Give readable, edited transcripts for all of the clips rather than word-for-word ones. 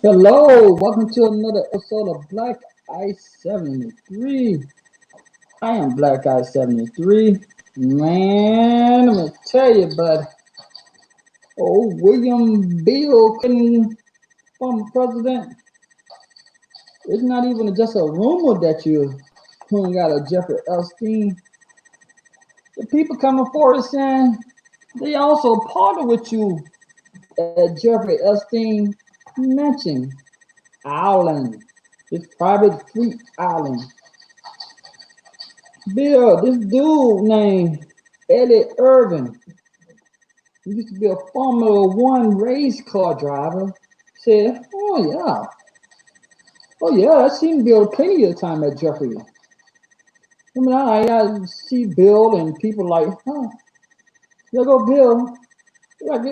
Hello, welcome to another episode of Black Ice 73. I am Black Ice 73. Man, let me tell you, bud. Oh, William Bill Clinton, former president. It's not even just a rumor that you hung out of Jeffrey Epstein. The people coming forward saying they also parted with you at Jeffrey Epstein mentioned Island, his private fleet island. Bill, this dude named Eddie Irvine, he used to be a Formula One race car driver, said, oh yeah, I seen Bill plenty of time at Jeffrey. I mean, I see Bill and people like, there go Bill. Like,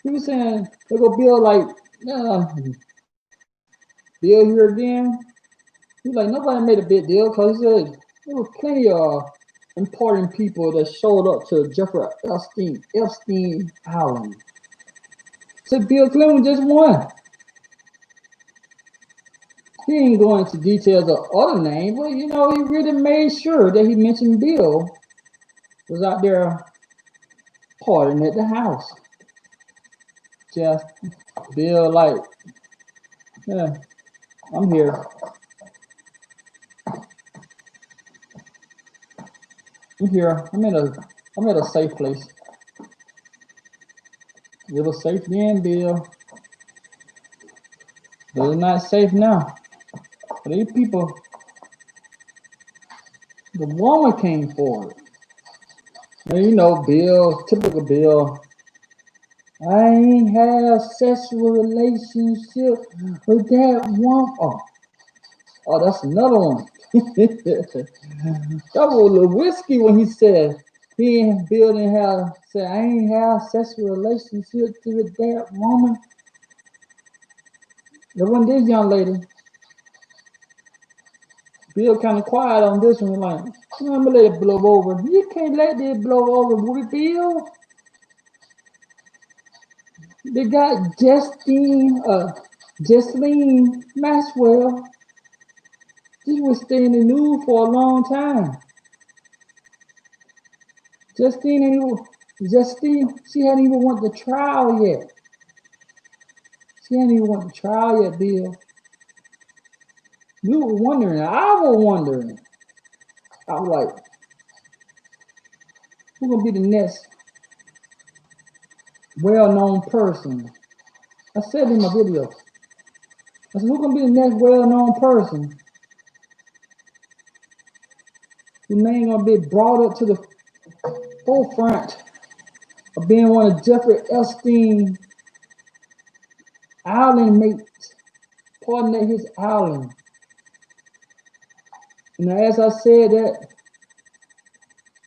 he was saying, there go Bill, like, Bill here again. He like, nobody made a big deal because he said there were plenty of important people that showed up to Jeffrey Epstein Island. So Bill Clinton just won. He ain't go into details of other names, but he really made sure that he mentioned Bill was out there partying at the house. Just Bill like, yeah, I'm here. I'm here. I'm at a safe place. It was safe then, Bill. But it's not safe now. But these people, the woman came forward. And Bill, typical Bill. I ain't have sexual relationship with that woman. Oh, that's another one. That was a whiskey when he said he and Bill didn't have said I ain't have sexual relationship with that woman. There wasn't this young lady. Bill kind of quiet on this one, like, I'm gonna let it blow over. You can't let it blow over, with Bill. They got Justine Maxwell. She was staying in the news for a long time. Justine, she hadn't even went to trial yet. She hadn't even went to trial yet, Bill. You were wondering, I was wondering. I was like, who's gonna be the next well-known person? I said in my video, I said, who's gonna be the next well-known person? Whose name gonna be brought up to the forefront of being one of Jeffrey Epstein island mates, partner at his island. And as I said that,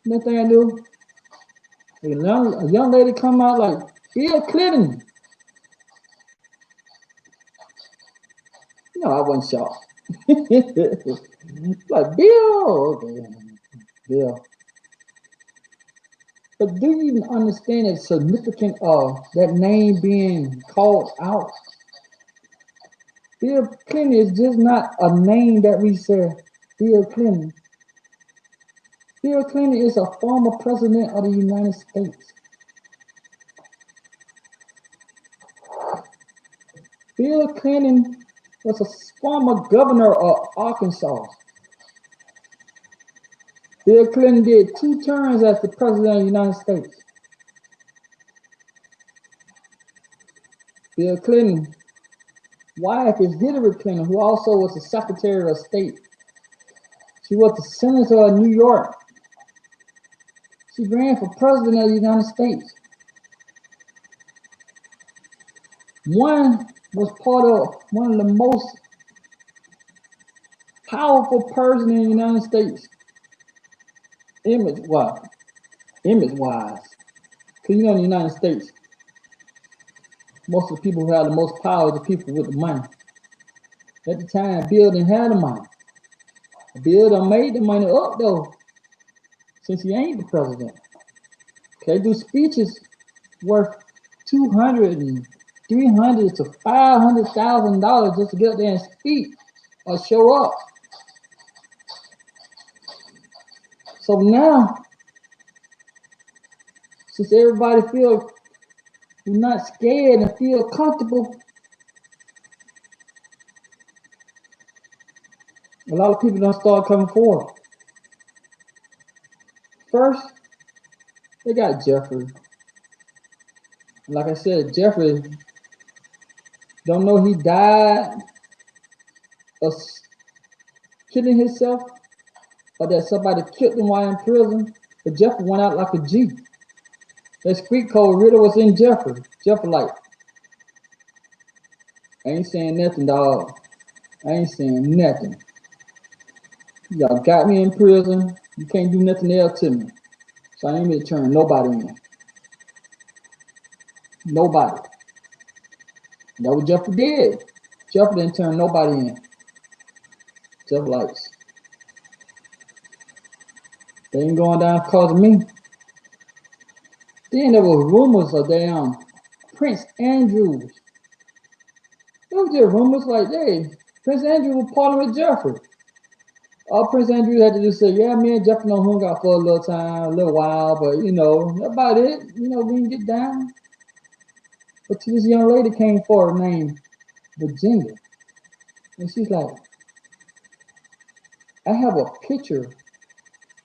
next thing I knew, a young lady come out like, Bill Clinton. I wasn't shocked. Like, Bill, okay, Bill. But do you even understand the significance of that name being called out? Bill Clinton is just not a name that we say, Bill Clinton. Bill Clinton is a former president of the United States. Bill Clinton was a former governor of Arkansas. Bill Clinton did 2 terms as the president of the United States. Bill Clinton's wife is Hillary Clinton, who also was the Secretary of State. She was the Senator of New York. She ran for president of the United States. One was part of one of the most powerful person in the United States, image-wise. Because in the United States, most of the people who have the most power are the people with the money. At the time, Bill didn't have the money. Bill done made the money up though, since he ain't the president. They do speeches worth $200,000 $300 to $500,000 just to get up there and speak or show up. So now, since everybody feels not scared and feel comfortable, a lot of people don't start coming forward. First, they got Jeffrey. Like I said, Jeffrey, don't know he died of killing himself or that somebody killed him while in prison. But Jeffrey went out like a G. That street code really was in Jeffrey. Jeffrey like, I ain't saying nothing, dog. I ain't saying nothing. Y'all got me in prison. You can't do nothing else to me. So I ain't gonna turn nobody in. Nobody. That what Jeffrey did. Jeffrey didn't turn nobody in. Jeff likes. They ain't going down because of me. Then there was rumors of damn Prince Andrews. There was just rumors like, hey, Prince Andrew was partying with Jeffrey. All Prince Andrew had to do say, yeah, me and Jeffrey no hung out for a little time, a little while, but you know, that's about it. You know, we didn't get down. But this young lady came forward named Virginia. And she's like, I have a picture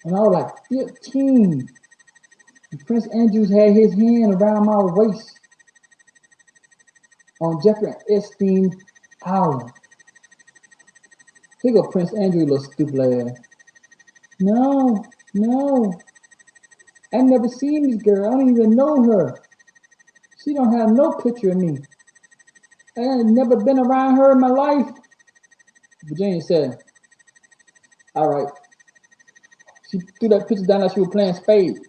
when I was like 15. And Prince Andrews had his hand around my waist on Jeffrey Epstein Island. Here go Prince Andrew, little stupid ass. No. I never seen this girl. I don't even know her. She don't have no picture of me. I ain't never been around her in my life. Virginia said, all right. She threw that picture down like she was playing spades.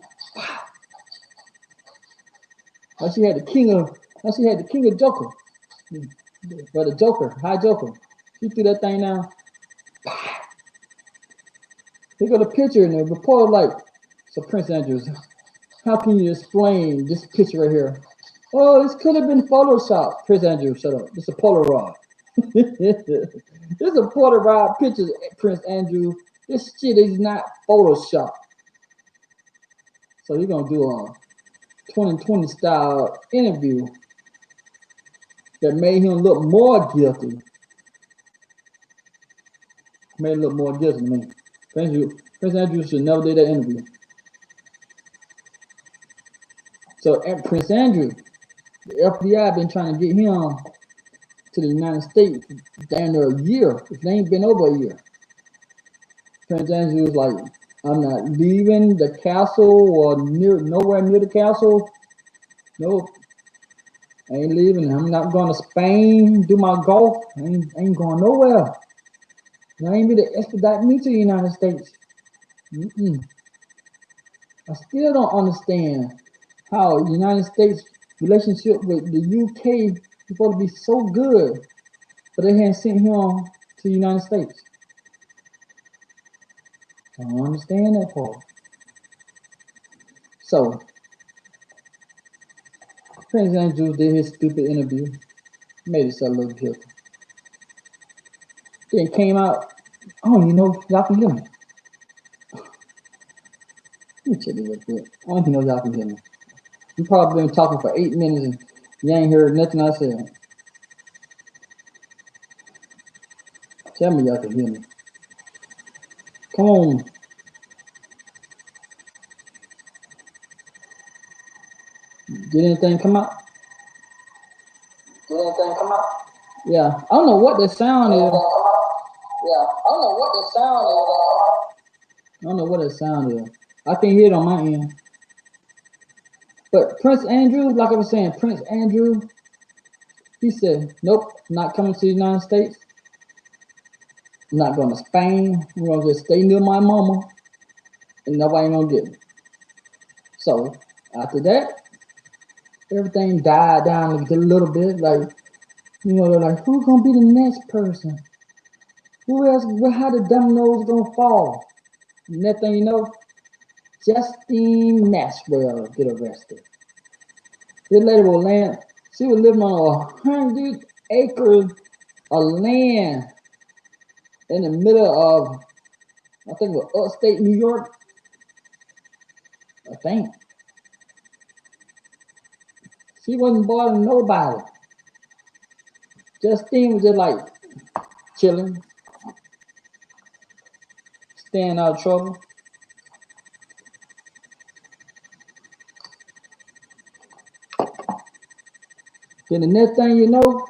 Now she had the king of Joker. Or the Joker, high Joker. She threw that thing down. Here go the picture and the reporter like, so Prince Andrews, how can you explain this picture right here? Oh, this could have been Photoshop. Prince Andrews, shut up. This is a Polaroid. This is a Polaroid picture, Prince Andrew. This shit is not Photoshop. So he's gonna do a 2020 style interview that made him look more guilty. Made him look more guilty to me. Prince Andrew should never do that interview. So Prince Andrew, the FBI been trying to get him to the United States down there a year. If they ain't been over a year. Prince Andrew was like, I'm not leaving the castle or nowhere near the castle. Nope. I ain't leaving. I'm not going to Spain, do my golf. I ain't going nowhere. I ain't going to expedite me to the United States. I still don't understand how the United States relationship with the UK is supposed to be so good, but they hadn't sent him to the United States. I don't understand that part. So, Prince Andrews did his stupid interview, made himself look guilty. Then came out, oh, you know, y'all can hear me. Let me check it real quick. I don't know y'all can hear me. You probably been talking for 8 minutes and you ain't heard nothing I said. Tell me y'all can hear me. Come on. Did anything come out? Yeah. I don't know what the sound is. I don't know what the sound is. I can hear it on my end. But Prince Andrew, like I was saying, Prince Andrew, he said, nope, not coming to the United States. I'm not going to Spain. We're going to just stay near my mama and nobody going to get me. So after that, everything died down a little bit. Like, you know, they're like, who's going to be the next person? Who else? How the dominoes going to fall? And that thing, you know, Justine Maxwell get arrested. This lady will land. She was living on 100 acres of land in the middle of, I think it was upstate New York. I think. She wasn't bothering nobody. Justine was just like chilling, staying out of trouble. Then the next thing you know,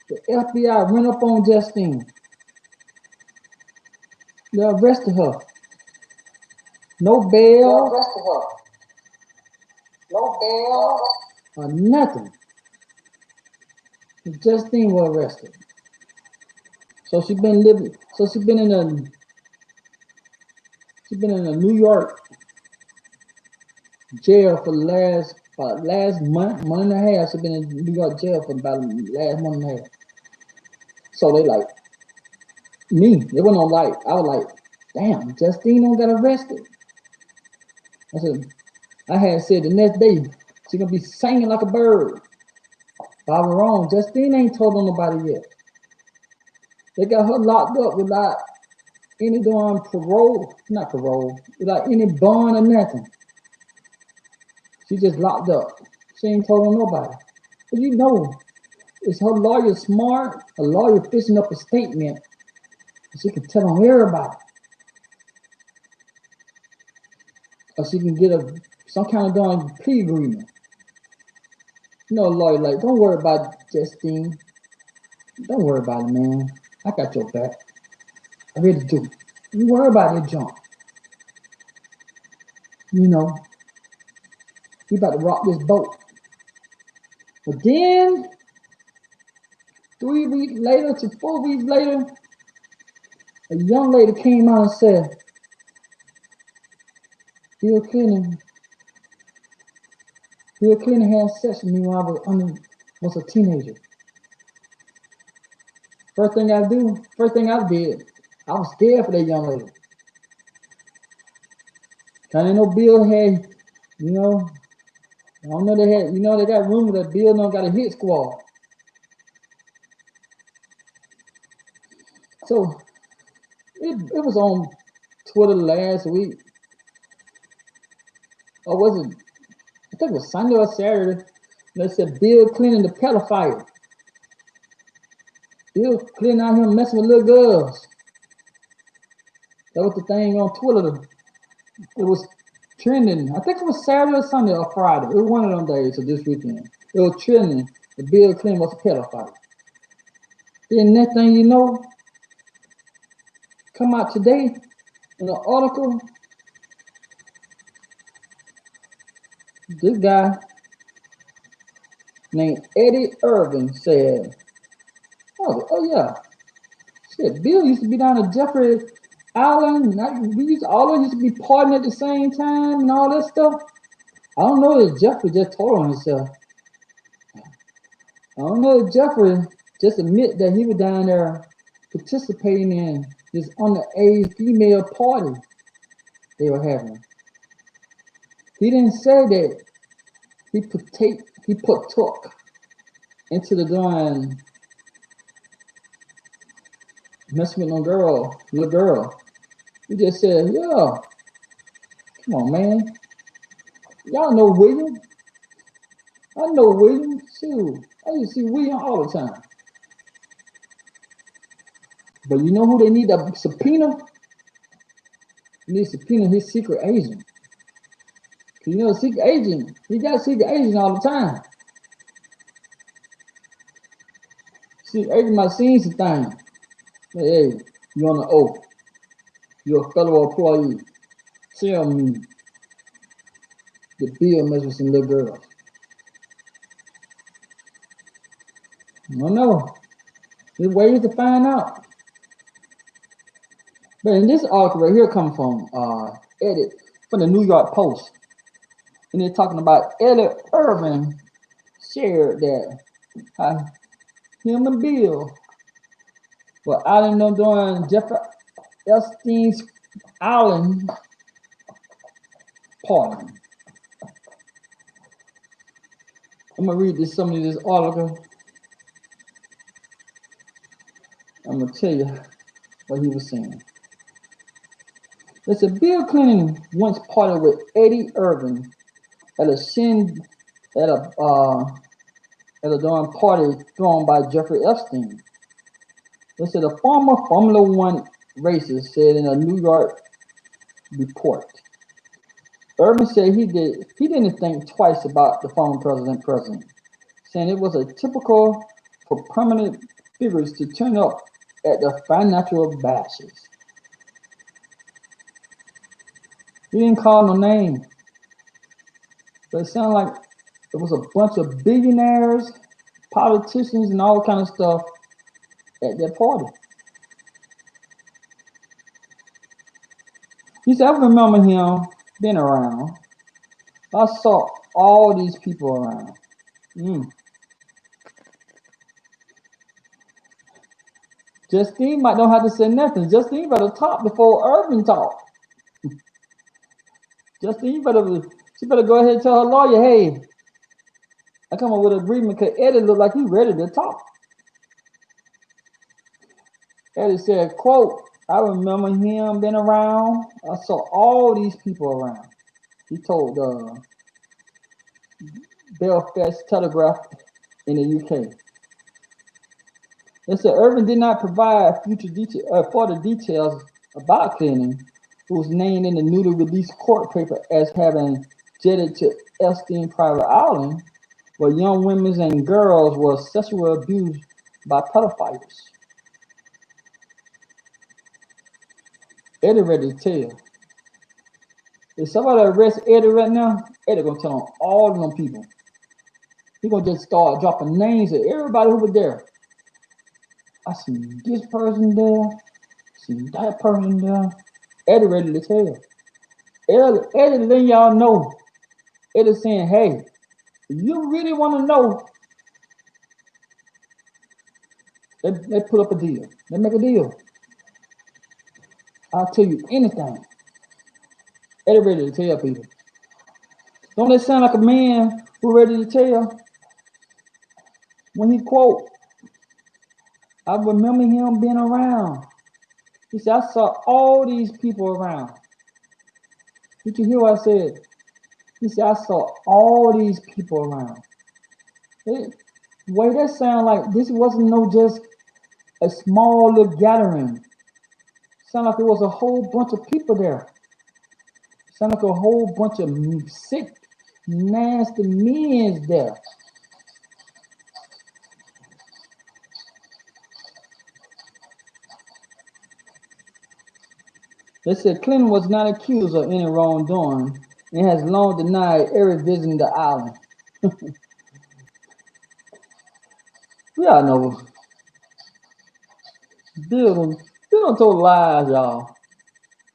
the FBI went up on Justine. They arrested her. No bail. They arrested her. No bail. Or nothing. Justine was arrested. So she been living. So she been in a. She been in a New York jail for the last month and a half. She been in New York jail for about the last month and a half. So they like me. They went on like I was like, damn, Justine don't got arrested. I said, I had said the next day she gonna be singing like a bird. But I was wrong. Justine ain't told on nobody yet. They got her locked up without any darn parole, not parole, without any bond or nothing. She just locked up. She ain't told on nobody. But you know, is her lawyer smart? A lawyer fishing up a statement, she can tell on everybody. Or she can get some kind of darn plea agreement. You know, a lawyer like, don't worry about Justine. Don't worry about it, man. I got your back. I really do. You worry about that junk. You know, we about to rock this boat. But then, 3 weeks later to 4 weeks later, a young lady came out and said, Bill Clinton had sex with me when I was a teenager. First thing I did, I was scared for that young lady. Kind of know Bill had, you know, I don't know they had, you know, they got rumors that Bill don't got a hit squad. So it was on Twitter last week. Or was it? I think it was Sunday or Saturday. They said Bill Clinton the pedophile. Bill Clinton out here messing with little girls. That was the thing on Twitter. It was trending. I think it was Saturday or Sunday or Friday. It was one of them days of this weekend. It was trending that Bill Clinton was a pedophile. Then next thing you know, come out today in an article. This guy named Eddie Irvine said, oh yeah, shit, Bill used to be down at Jeffrey Island. All of us used to be partying at the same time and all that stuff. I don't know if Jeffrey just told on himself. I don't know if Jeffrey just admit that he was down there participating in this underage female party they were having. He didn't say that he partook into the doing messing with no little girl. He just said, yeah, come on, man. Y'all know William. I know William. Shoot, I used to see William all the time. But you know who they need to subpoena? They need to subpoena his secret agent. You know, secret agent, he got secret agent all the time. Secret agent might seen some things. Hey, you on the oath. You're a federal employee. Tell me the Bill mess with some little girls. I don't know. There's ways to find out. But in this article right here comes from Edit from the New York Post. And they're talking about Eddie Irvine shared that him and Bill were out in them doing Jeffrey Epstein's Island party. I'm gonna read some of this article. I'm gonna tell you what he was saying. It said Bill Clinton once partied with Eddie Irvine at a shin at a darn party thrown by Jeffrey Epstein. They said a former Formula One racer said in a New York report. Irvin said he didn't think twice about the former president, saying it was a typical for prominent figures to turn up at the financial bashes. He didn't call no name, but it sounded like it was a bunch of billionaires, politicians, and all kind of stuff at that party. He said, I remember him being around. I saw all these people around. Justine might not have to say nothing. Justine better talk before Irvin talk. Justine she better go ahead and tell her lawyer, hey, I come up with an agreement because Eddie looked like he ready to talk. Eddie said, quote, I remember him being around. I saw all these people around. He told Belfast Telegraph in the UK. They said Irvin did not provide further details about Clinton, who was named in the newly released court paper as having jetted to Epstein private island, where young women and girls were sexually abused by pedophiles. Eddie ready to tell. If somebody arrests Eddie right now, Eddie gonna tell on all of them people. He gonna just start dropping names of everybody who was there. I seen this person there, seen that person there. Eddie ready to tell. Eddie letting y'all know. Eddie saying, hey, if you really want to know, they put up a deal. They make a deal. I'll tell you anything. Eddie ready to tell people. Don't that sound like a man who ready to tell? When he quote, I remember him being around. He said, I saw all these people around. Did you hear what I said? He said, I saw all these people around. The way that sound like this wasn't no just a small little gathering. Sound like there was a whole bunch of people there. Sound like a whole bunch of sick, nasty men there. They said Clinton was not accused of any wrongdoing and has long denied ever visiting the island. We all know Bill don't told lies, y'all.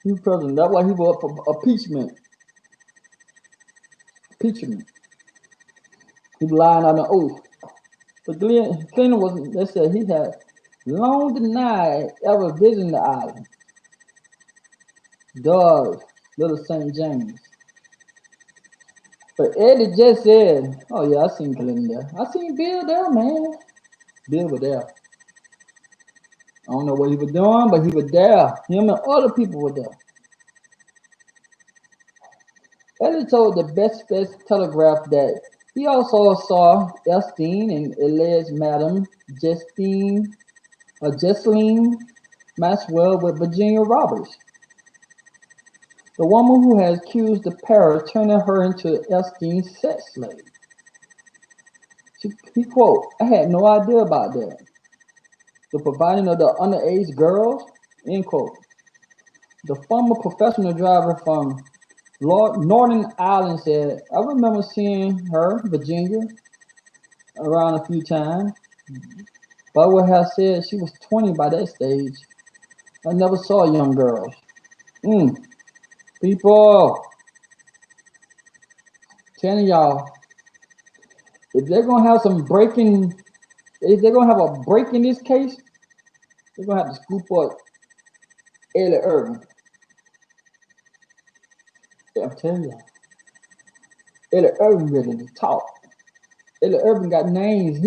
He was president. That's why he was up for impeachment. Impeachment. He was lying on the oath. But Clinton was, they said he had long denied ever visiting the island. Dog, little St. James. But Eddie just said, oh yeah, I seen Clinton there. I seen Bill there, man. Bill was there. I don't know what he was doing, but he was there. Him and other people were there. Eddie told the Best Telegraph that he also saw Epstein and alleged Madam Jesseline Maxwell with Virginia Roberts, the woman who has accused the pair of turning her into Epstein's sex slave. He quote, I had no idea about that. The providing of the underage girls, end quote. The former professional driver from Northern Ireland said, I remember seeing her, Virginia, around a few times, but I would have said she was 20 by that stage. I never saw young girls. People, telling y'all, if they're gonna have some breaking, if they're gonna have a break in this case, they're gonna have to scoop up Eddie Irvine. Yeah, I'm telling y'all, Eddie Irvine ready to talk. Eddie Irvine got names.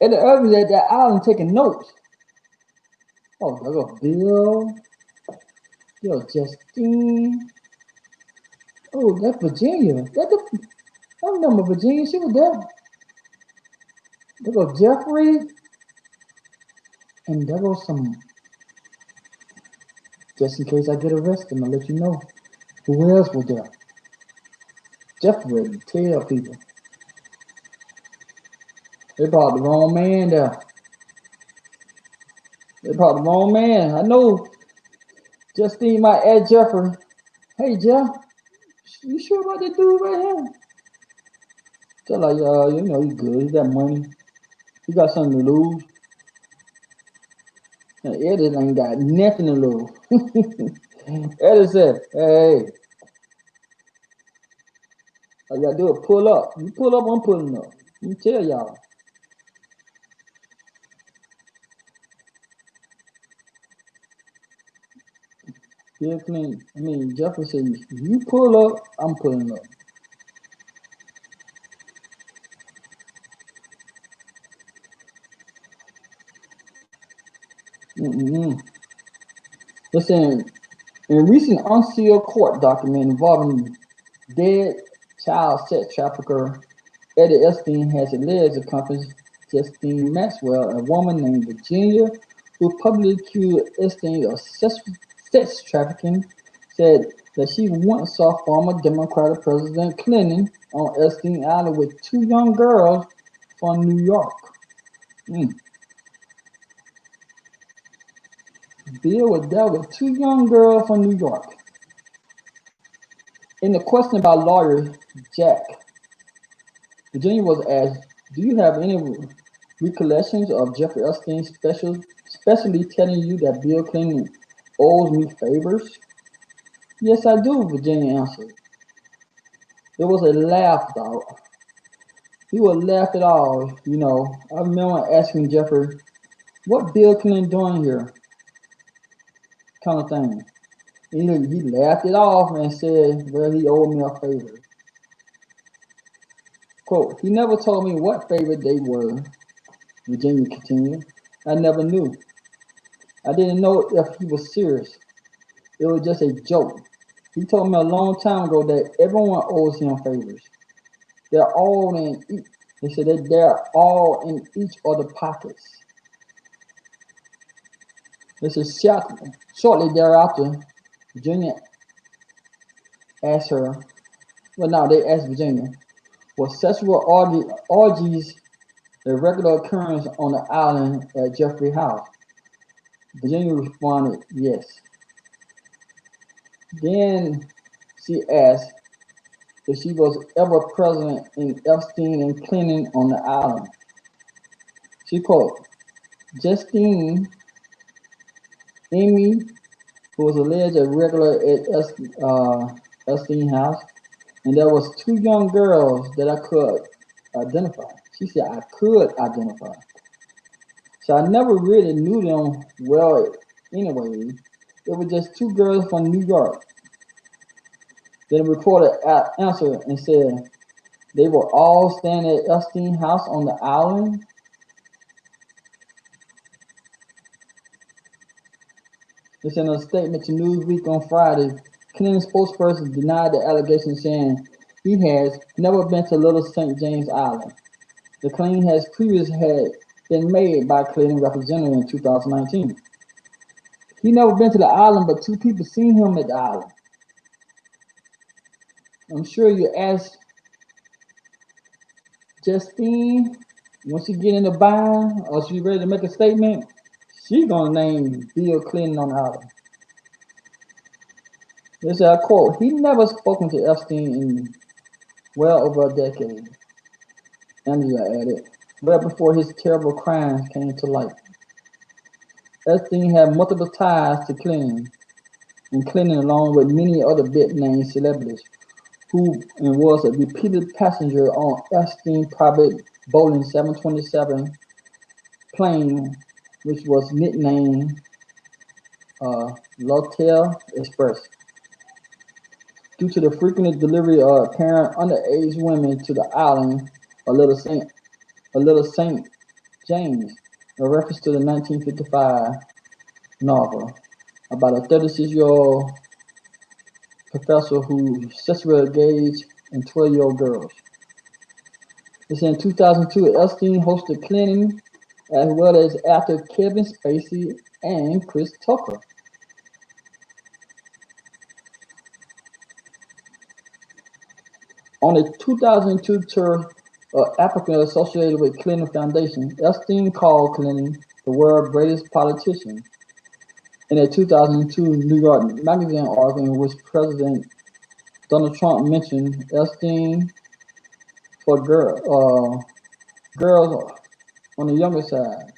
Eddie Irvine's at that island taking notes. Oh, there go Bill. Yo, Justine. Oh, that's Virginia. I remember Virginia. She was there. There go Jeffrey. And there goes some. Just in case I get arrested, I'm gonna let you know who else was there. Jeffrey would tell people. They brought the wrong man there. They brought the wrong man. I know Justine might ask Jeffrey, hey Jeff, you sure about that dude right here? Tell like, you know, he's good. He got money. He got something to lose. And Eddie ain't got nothing to lose. Eddie said, hey, all you gotta do is pull up. You pull up, I'm pulling up. Let me tell y'all. Bill Clinton, Jeffrey said, you pull up, I'm pulling up. Listen, in a recent unsealed court document involving dead child sex trafficker Eddie Epstein has alleged accomplished Justine Maxwell, a woman named Virginia, who publicly accused Epstein of sex trafficking, said that she once saw former Democratic President Clinton on Epstein Island with two young girls from New York. Bill was there with two young girls from New York. In the question by lawyer Jack, Virginia was asked, do you have any recollections of Jeffrey Epstein especially telling you that Bill Clinton owes me favors? Yes, I do, Virginia answered. There was a laugh, though. He would laugh it all, you know. I remember asking Jeffrey, what Bill Clinton doing here? Kind of thing. He laughed it off and said, well, he owed me a favor. Quote, he never told me what favor they were, Virginia continued. I never knew. I didn't know if he was serious. It was just a joke. He told me a long time ago that everyone owes him favors. They're all in. He said that they're all in each other's pockets. This is shortly thereafter. Virginia asked her. Well, now they asked Virginia, was sexual orgies a regular occurrence on the island at Jeffrey House? Virginia responded, yes. Then she asked if she was ever present in Epstein and Clinton on the island. She quote, Justine, Amy, who was alleged a regular at Epstein House, and there was two young girls that I could identify. She said I could identify. So I never really knew them well anyway. It was just two girls from New York. Then the reporter answered and said they were all staying at Epstein House on the island. It's in a statement to Newsweek on Friday. Clinton's spokesperson denied the allegation, saying he has never been to Little St. James Island. The claim has previously had been made by Clinton representative in 2019. He never been to the island, but two people seen him at the island. I'm sure you ask Justine, once she get in the bind or she ready to make a statement, she's gonna name Bill Clinton on the island. This is a quote. He never spoken to Epstein in well over a decade. Angela added, well before his terrible crimes came to light. Epstein had multiple ties to Clinton, and Clinton, along with many other big-name celebrities, who was a repeated passenger on Epstein's private Boeing 727 plane, which was nicknamed L'Hotel Express. Due to the frequent delivery of apparent underage women to the island, A Little Saint, A Little Saint James, a reference to the 1955 novel about a 36-year-old professor who sexually engaged in 12-year-old girls. It's in 2002, Epstein hosted Clinton as well as actor Kevin Spacey and Chris Tucker. On the 2002 tour of Africa associated with Clinton Foundation, Epstein called Clinton the world's greatest politician. In a 2002 New York Magazine article in which President Donald Trump mentioned Epstein for girls on the younger side.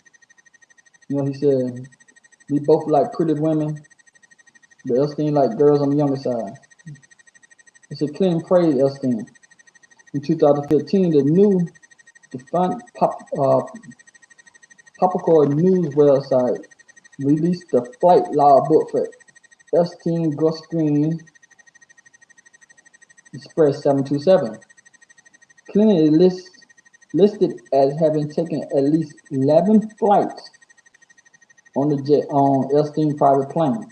He said, we both like pretty women, but Epstein like girls on the younger side. He said Clinton praised Epstein. In 2015, the new Popcorn News website released the flight logbook for Epstein Gulfstream Express 727. Clinton is listed as having taken at least 11 flights on Epstein's private plane.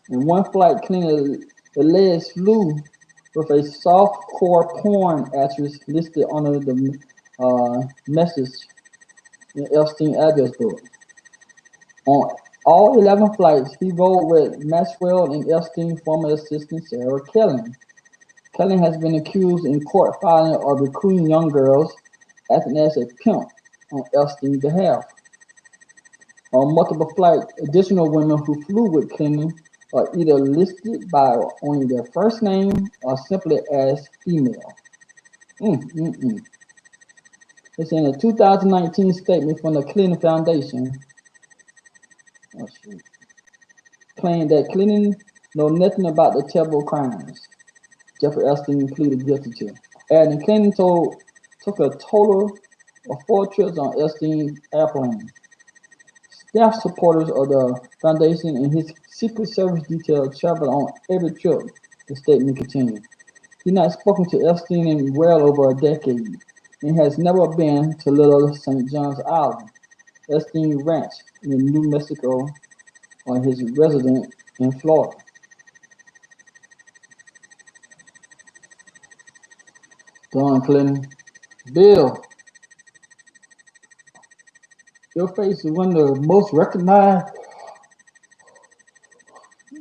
In one flight, Clinton allegedly flew with a soft-core porn actress listed under the message in Epstein's address book. On all 11 flights, he rode with Maxwell and Epstein's former assistant Sarah Kelly. Kelly has been accused in court filing of recruiting young girls, acting as a pimp on Epstein's behalf. On multiple flights, additional women who flew with Clinton are either listed by only their first name or simply as female. It's in a 2019 statement from the Clinton Foundation, claiming that Clinton knows nothing about the terrible crimes Jeffrey Epstein pleaded guilty to. And Clinton took a total of 4 trips on Epstein's airplane. Staff supporters of the foundation and his Secret Service detail traveled on every trip, the statement continued. He's not spoken to Epstein in well over a decade and has never been to Little St. John's Island, Epstein Ranch in New Mexico, or his residence in Florida. Don Clinton, Bill, your face is one of the most recognized.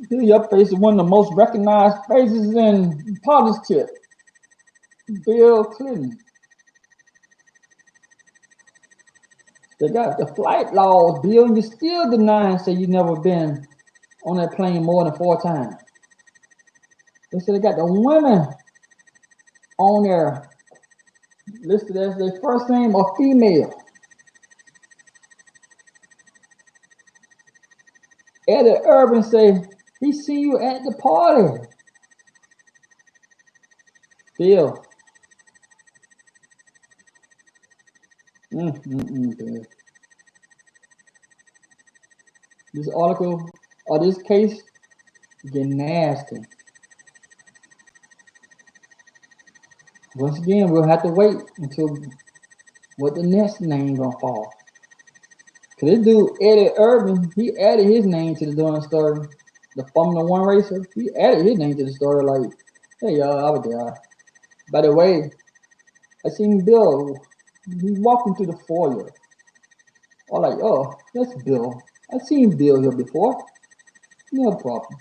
Your face is one of the most recognized faces in politics. Bill Clinton. They got the flight laws, Bill, and you still denying, say you never been on that plane more than 4 times. They said they got the women on there listed as their first name or female. Eddie Irvine say he see you at the party. Bill. Bill. This article or this case is getting nasty. Once again, we'll have to wait until what the next name gonna fall. Cause this dude Eddie Irvine, he added his name to the damn story. The Formula One racer, he added his name to the story. Like, hey y'all, I was there. By the way, I seen Bill. He walking through the foyer. I'm like, oh, that's Bill. I seen Bill here before. No problem.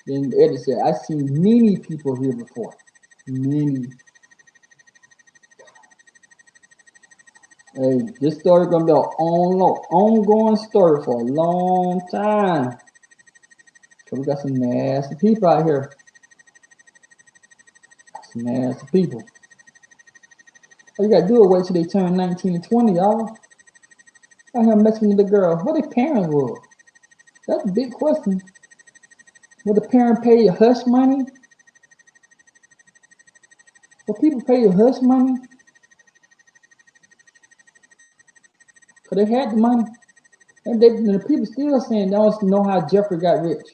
Then Eddie said, I seen many people here before. Many. Hey, this story gonna be an ongoing story for a long time. Cause we got some nasty people out here. Some nasty people. All you gotta do is wait till they turn 19 and 20, y'all. Out here messing with the girl. What their parents were? That's a big question. Will the parent pay your hush money? Will people pay your hush money? Because they had the money. And the people still saying they don't know how Jeffrey got rich.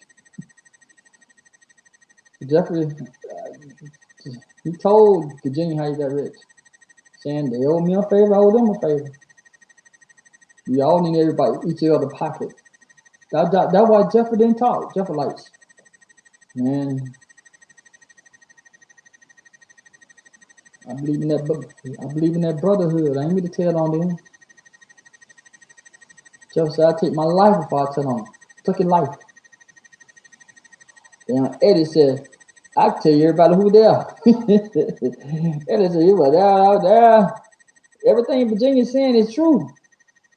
Jeffrey, he told Virginia how he got rich. Saying they owe me a favor, I owe them a favor. We all need everybody, each other pocket. That's why Jeffrey didn't talk. Jeffrey likes, man, I believe in that brotherhood. I ain't mean to tell on them. Jeff said, I take my life before I tell on him. Took his life. Then Eddie said, I tell you everybody who they are. Eddie said, you were there, out there. Everything Virginia's saying is true.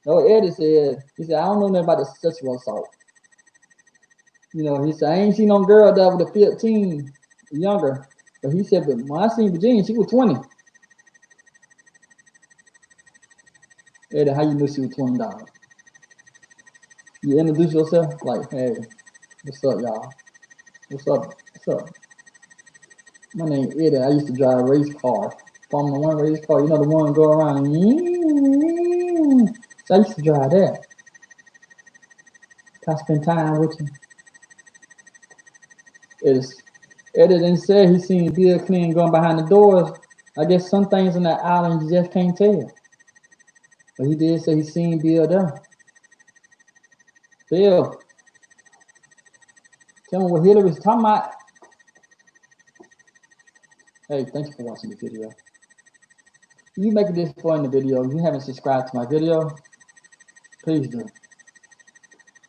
No, Eddie said, he said, I don't know nothing about the sexual assault. You know, he said, I ain't seen no girl that was 15, younger. But he said, but when I seen Virginia, she was 20. Eddie, how you knew she was $20? You introduce yourself like, hey, what's up, y'all? What's up? What's up? My name Eddie. I used to drive a race car. Formula One race car. You know the one go around. So I used to drive that. I spend time with you. Eddie didn't say he seen Bill Clinton going behind the doors. I guess some things on that island you just can't tell. But he did say he seen Bill there. Bill, tell me what Hillary's talking about. Hey, thank you for watching the video. If you make it this far in the video, if you haven't subscribed to my video, please do.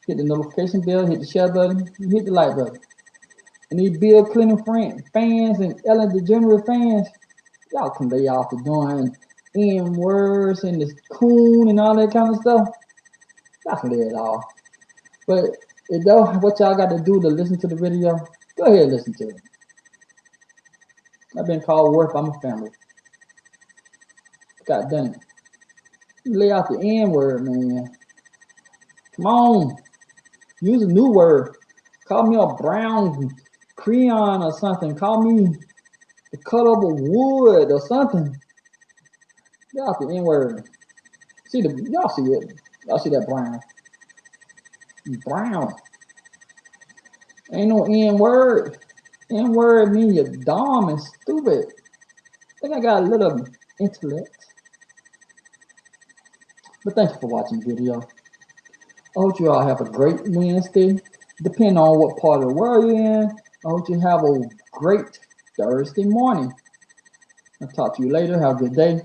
Hit the notification bell, hit the share button, hit the like button. And these Bill Clinton fans and Ellen DeGeneres fans, y'all can lay off the doing N-words and this coon and all that kind of stuff. Y'all can lay it off. But if that's what y'all got to do to listen to the video, go ahead and listen to it. I've been called worth by my family. God dang it. Lay out the N-word, man. Come on. Use a new word. Call me a brown crayon or something. Call me the cut of a wood or something. Get out the N-word. Y'all see it. Y'all see that brown. Brown. Ain't no N-word. N-word means you're dumb and stupid. I think I got a little intellect. But thank you for watching the video. I hope you all have a great Wednesday. Depending on what part of the world you're in, I hope you have a great Thursday morning. I'll talk to you later. Have a good day.